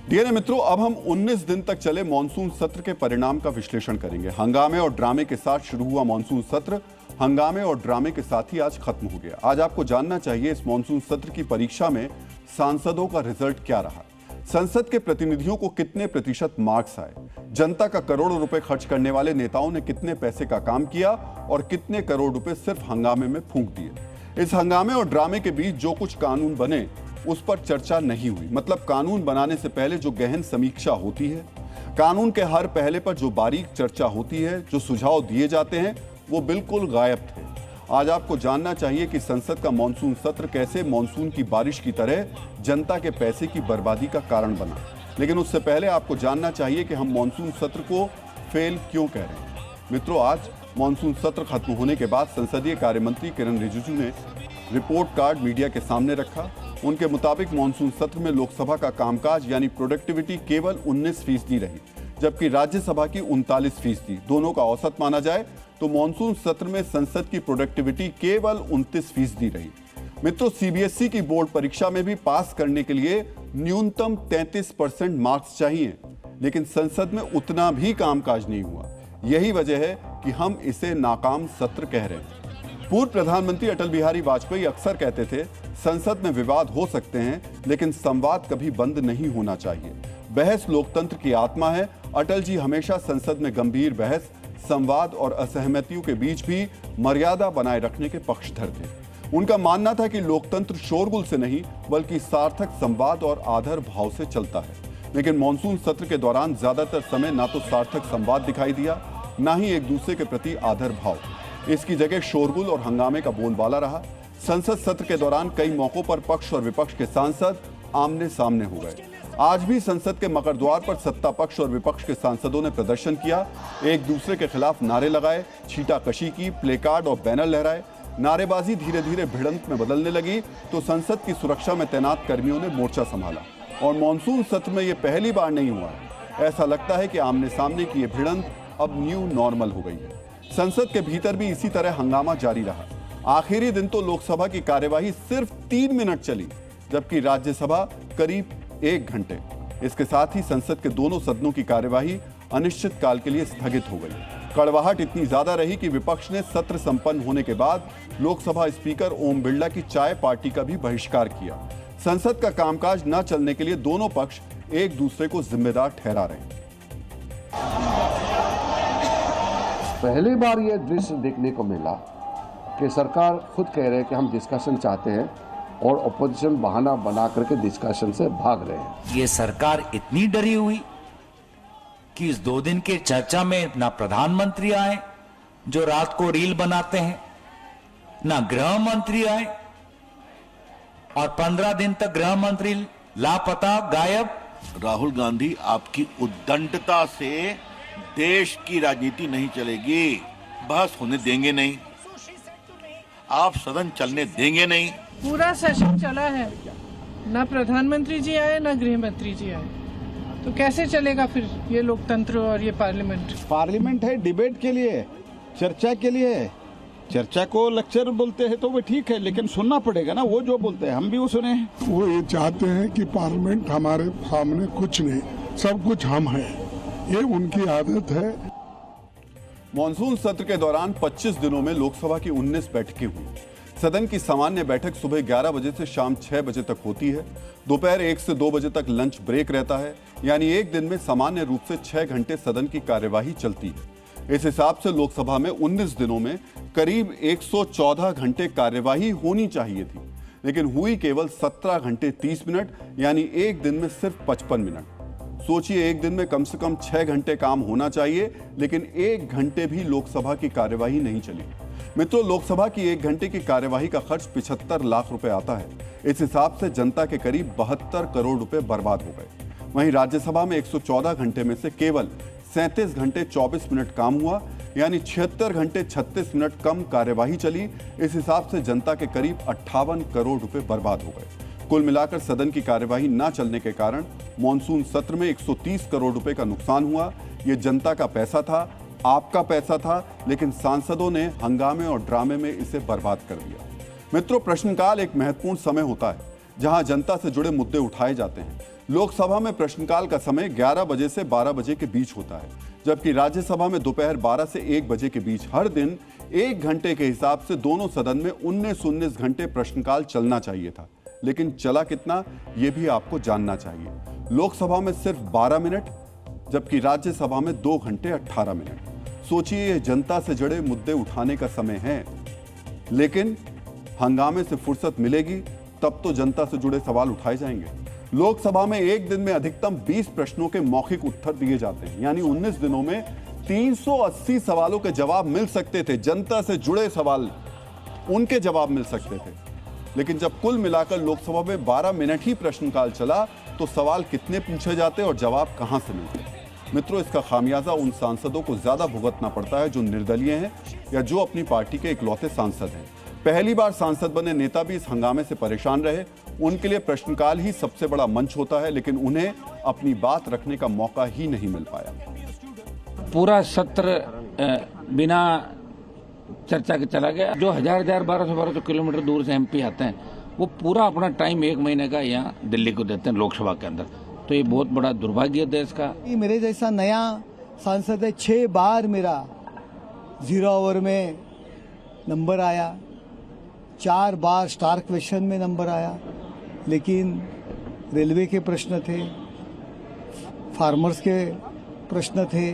DNA मित्रों, अब हम 19 दिन तक चले मॉनसून सत्र के परिणाम का विश्लेषण करेंगे। हंगामे और ड्रामे के साथ शुरू हुआ मॉनसून सत्र हंगामे और ड्रामे के साथ ही आज खत्म हो गया। आज आपको जानना चाहिए इस मॉनसून सत्र की परीक्षा में सांसदों का रिजल्ट क्या रहा, संसद के प्रतिनिधियों को कितने प्रतिशत मार्क्स आए, जनता का करोड़ों रुपए खर्च करने वाले नेताओं ने कितने पैसे का काम किया और कितने करोड़ रुपए सिर्फ हंगामे में फूंक दिए। इस हंगामे और ड्रामे के बीच जो कुछ कानून बने उस पर चर्चा नहीं हुई। मतलब कानून बनाने से पहले जो गहन समीक्षा होती है, कानून के हर पहले पर जो बारीक चर्चा होती है, जो सुझाव दिए जाते हैं, वो बिल्कुल गायब थे। आज आपको जानना चाहिए कि संसद का मॉनसून सत्र कैसे मॉनसून की बारिश की तरह जनता के पैसे की बर्बादी का कारण बना। लेकिन उससे पहले आपको जानना चाहिए कि हम मॉनसून सत्र को फेल क्यों कह रहे हैं। मित्रों, आज मॉनसून सत्र खत्म होने के बाद संसदीय कार्य मंत्री किरण रिजिजू ने रिपोर्ट कार्ड मीडिया के सामने रखा। उनके मुताबिक मॉनसून सत्र में लोकसभा का कामकाज यानी प्रोडक्टिविटी केवल 19% रही, जबकि राज्यसभा की 39%। दोनों का औसत माना जाए तो मॉनसून सत्र में संसद की प्रोडक्टिविटी केवल 29% रही। मित्रों, सीबीएसई की बोर्ड परीक्षा में भी पास करने के लिए न्यूनतम 33% मार्क्स चाहिए, लेकिन संसद में उतना भी कामकाज नहीं हुआ। यही वजह है कि हम इसे नाकाम सत्र कह रहे हैं। पूर्व प्रधानमंत्री अटल बिहारी वाजपेयी अक्सर कहते थे, संसद में विवाद हो सकते हैं लेकिन संवाद कभी बंद नहीं होना चाहिए। बहस लोकतंत्र की आत्मा है। अटल जी हमेशा संसद में गंभीर बहस, संवाद और असहमतियों के बीच भी मर्यादा बनाए रखने के पक्षधर थे। उनका मानना था कि लोकतंत्र शोरगुल से नहीं बल्कि सार्थक संवाद और आदर भाव से चलता है। लेकिन मॉनसून सत्र के दौरान ज्यादातर समय ना तो सार्थक संवाद दिखाई दिया, ना ही एक दूसरे के प्रति आदर भाव। इसकी जगह शोरगुल और हंगामे का बोलबाला रहा। संसद सत्र के दौरान कई मौकों पर पक्ष और विपक्ष के सांसद आमने सामने हो गए। आज भी संसद के मकर द्वार पर सत्ता पक्ष और विपक्ष के सांसदों ने प्रदर्शन किया, एक दूसरे के खिलाफ नारे लगाए, छीटाकशी की, प्लेकार्ड और बैनर लहराए। नारेबाजी धीरे धीरे भिड़ंत में बदलने लगी तो संसद की सुरक्षा में तैनात कर्मियों ने मोर्चा संभाला। और मॉनसून सत्र में यह पहली बार नहीं हुआ है। ऐसा लगता है कि आमने सामने की यह भिड़ंत अब न्यू नॉर्मल हो गई है। संसद के भीतर भी इसी तरह हंगामा जारी रहा। आखिरी दिन तो लोकसभा की कार्यवाही सिर्फ 3 मिनट चली, जबकि राज्यसभा करीब 1 घंटे। इसके साथ ही संसद के दोनों सदनों की कार्यवाही अनिश्चित काल के लिए स्थगित हो गई। कड़वाहट इतनी ज्यादा रही कि विपक्ष ने सत्र संपन्न होने के बाद लोकसभा स्पीकर ओम बिरला की चाय पार्टी का भी बहिष्कार किया। संसद का कामकाज न चलने के लिए दोनों पक्ष एक दूसरे को जिम्मेदार ठहरा रहे हैं। पहली बार ये दृश्य देखने को मिला कि सरकार खुद कह रहे हैं कि हम डिस्कशन चाहते हैं और ऑपोजिशन बहाना बना करके डिस्कशन से भाग रहे हैं। ये सरकार इतनी डरी हुई कि इस 2 दिन के चर्चा में ना प्रधानमंत्री आए जो रात को रील बनाते हैं, ना गृह मंत्री आए और 15 दिन तक गृह मंत्री लापता, गायब। राहुल गांधी, आपकी उद्दंडता से देश की राजनीति नहीं चलेगी। बहस होने देंगे नहीं, आप सदन चलने देंगे नहीं। पूरा सेशन चला है, ना प्रधानमंत्री जी आए ना गृह मंत्री जी आए, तो कैसे चलेगा फिर ये लोकतंत्र और ये पार्लियामेंट? पार्लियामेंट है डिबेट के लिए, चर्चा के लिए। चर्चा को लेक्चर बोलते हैं तो वो ठीक है, लेकिन सुनना पड़ेगा ना, वो जो बोलते हैं हम भी वो सुने हैं। वो ये चाहते हैं कि पार्लियामेंट हमारे सामने कुछ नहीं, सब कुछ हम हैं, ये उनकी आदत है। मॉनसून सत्र के दौरान 25 दिनों में लोकसभा की 19 बैठकें हुई। सदन की सामान्य बैठक सुबह 11 बजे से शाम 6 बजे तक होती है। दोपहर 1 से 2 बजे तक लंच ब्रेक रहता है, यानी एक दिन में सामान्य रूप से 6 घंटे सदन की कार्यवाही चलती है। इस हिसाब से लोकसभा में 19 दिनों में करीब 114 घंटे कार्यवाही होनी चाहिए थी, लेकिन हुई केवल 17 घंटे 30 मिनट, यानी एक दिन में सिर्फ 55 मिनट। सोचिए, एक दिन में कम से कम 6 घंटे काम होना चाहिए, लेकिन 1 घंटे भी लोकसभा की कार्यवाही नहीं चली। मित्रों, लोकसभा की 1 घंटे की कार्यवाही का खर्च 75 लाख रुपए आता है। इस हिसाब से जनता के करीब 72 करोड़ रुपए बर्बाद हो गए। वहीं राज्यसभा में 114 घंटे में से केवल 37 घंटे 24 मिनट काम हुआ, यानी 76 घंटे 36 मिनट कम कार्यवाही चली। इस हिसाब से जनता के करीब 58 करोड़ रुपए बर्बाद हो गए। कुल मिलाकर सदन की कार्यवाही न चलने के कारण मॉनसून सत्र में 130 करोड़ रुपए का नुकसान हुआ। ये जनता का पैसा था, आपका पैसा था, लेकिन सांसदों ने हंगामे और ड्रामे में इसे बर्बाद कर दिया। मित्रों, प्रश्नकाल एक महत्वपूर्ण समय होता है जहां जनता से जुड़े मुद्दे उठाए जाते हैं, लोकसभा में प्रश्नकाल का समय 11 बजे से 12 बजे के बीच होता है, जबकि राज्यसभा में दोपहर 12 से 1 बजे के बीच हर दिन 1 घंटे के हिसाब से दोनों सदन में 19 घंटे प्रश्नकाल चलना चाहिए था। लेकिन चला कितना, यह भी आपको जानना चाहिए। लोकसभा में सिर्फ 12 मिनट, जबकि राज्यसभा में 2 घंटे 18 मिनट। सोचिए, यह जनता से जुड़े मुद्दे उठाने का समय है, लेकिन हंगामे से फुर्सत मिलेगी तब तो जनता से जुड़े सवाल उठाए जाएंगे। लोकसभा में एक दिन में अधिकतम 20 प्रश्नों के मौखिक उत्तर दिए जाते हैं, यानी 19 दिनों में 380 सवालों के जवाब मिल सकते थे। जनता से जुड़े सवाल, उनके जवाब मिल सकते थे। लेकिन जब कुल मिलाकर लोकसभा में 12 मिनट ही प्रश्नकाल चला तो सवाल कितने पूछे जाते और जवाब कहां से मिलते? मित्रों, इसका खामियाजा उन सांसदों को ज्यादा भुगतना पड़ता है जो निर्दलीय हैं या जो अपनी पार्टी के इकलौते सांसद हैं। पहली बार सांसद बने नेता भी इस हंगामे से परेशान रहे। उनके लिए प्रश्नकाल ही सबसे बड़ा मंच होता है, लेकिन उन्हें अपनी बात रखने का मौका ही नहीं मिल पाया। पूरा सत्र बिना चर्चा के चला गया। जो 1200 किलोमीटर दूर से एमपी आते हैं, वो पूरा अपना टाइम 1 महीने का यहाँ दिल्ली को देते हैं लोकसभा के अंदर। तो ये बहुत बड़ा दुर्भाग्य है देश का। मेरे जैसा नया सांसद है, 6 बार मेरा 0 ओवर में नंबर आया, 4 बार स्टार क्वेश्चन में नंबर आया, लेकिन रेलवे के प्रश्न थे, फार्मर्स के प्रश्न थे।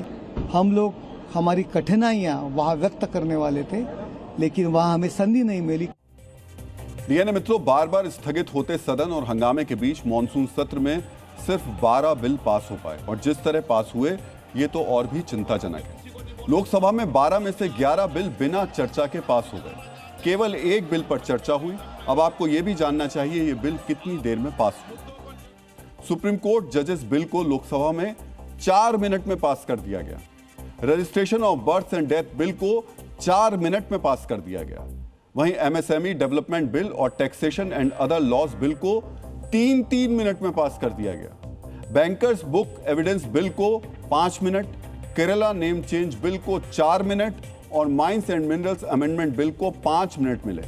हम लोग हमारी कठिनाइयां वहां व्यक्त करने वाले थे, लेकिन वहां हमें संधि नहीं मिली। डीएनए मित्रों, बार बार स्थगित होते सदन और हंगामे के बीच मॉनसून सत्र में सिर्फ 12 बिल पास हो पाए, और जिस तरह पास हुए ये तो और भी चिंताजनक है। लोकसभा में 12 में से 11 बिल बिना चर्चा के पास हो गए। केवल 1 बिल पर चर्चा हुई। अब आपको यह भी जानना चाहिए ये बिल कितनी देर में पास हुआ। सुप्रीम कोर्ट जजेस बिल को लोकसभा में 4 मिनट में पास कर दिया गया। Registration of birth and death bill को 4 मिनट में पास कर दिया गया। वहीं एमएसएमई डेवलपमेंट बिल और taxation and other laws bill को 3 मिनट में पास कर दिया गया। बैंकर्स बुक एविडेंस बिल को 5 minute, Kerala name change bill को 4 मिनट और mines and minerals amendment bill को 5 मिनट मिले।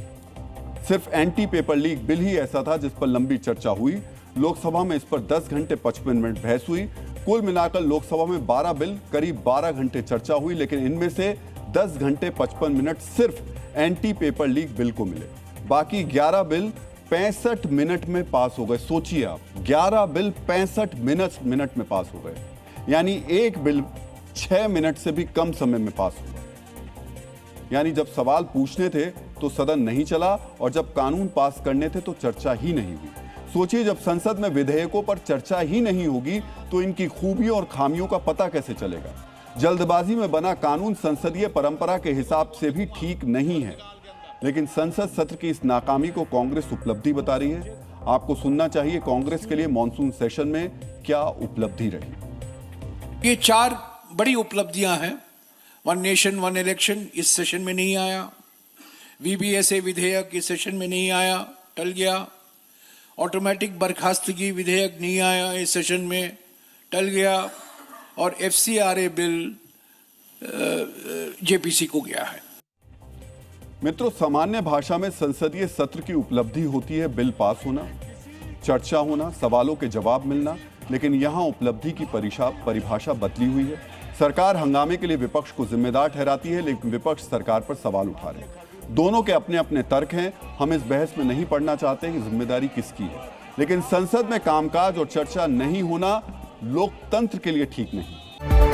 सिर्फ एंटी पेपर लीक बिल ही ऐसा था जिस पर लंबी चर्चा हुई। लोकसभा में इस पर 10 घंटे 55 मिनट बहस हुई। कुल मिलाकर लोकसभा में 12 बिल, करीब 12 घंटे चर्चा हुई, लेकिन इनमें से 10 घंटे 55 मिनट सिर्फ एंटी पेपर लीक बिल को मिले। बाकी 11 बिल 65 मिनट में पास हो गए। सोचिए आप, 11 बिल 65 मिनट में पास हो गए, यानी एक बिल 6 मिनट से भी कम समय में पास हुआ। यानी जब सवाल पूछने थे तो सदन नहीं चला, और जब कानून पास करने थे तो चर्चा ही नहीं हुई। सोचिए, जब संसद में विधेयकों पर चर्चा ही नहीं होगी तो इनकी खूबियों और खामियों का पता कैसे चलेगा? जल्दबाजी में बना कानून संसदीय परंपरा के हिसाब से भी ठीक नहीं है, लेकिन संसद सत्र की इस नाकामी को कांग्रेस उपलब्धि बता रही है। आपको सुनना चाहिए कांग्रेस के लिए मॉनसून सेशन में क्या उपलब्धि रही। ये 4 बड़ी उपलब्धियां हैं। 1 नेशन 1 इलेक्शन इस सेशन में नहीं आया। वीबीएसए विधेयक इस सेशन में नहीं आया, टल गया। ऑटोमेटिक बर्खास्तगी विधेयक नहीं आया, इस सेशन में टल गया। और एफसीआरए बिल जेपीसी को गया है। मित्रों, सामान्य भाषा में संसदीय सत्र की उपलब्धि होती है बिल पास होना, चर्चा होना, सवालों के जवाब मिलना, लेकिन यहां उपलब्धि की परिभाषा बदली हुई है। सरकार हंगामे के लिए विपक्ष को जिम्मेदार ठहराती है, लेकिन विपक्ष सरकार पर सवाल उठा रहे हैं। दोनों के अपने अपने तर्क हैं। हम इस बहस में नहीं पड़ना चाहते कि जिम्मेदारी किसकी है, लेकिन संसद में कामकाज और चर्चा नहीं होना लोकतंत्र के लिए ठीक नहीं।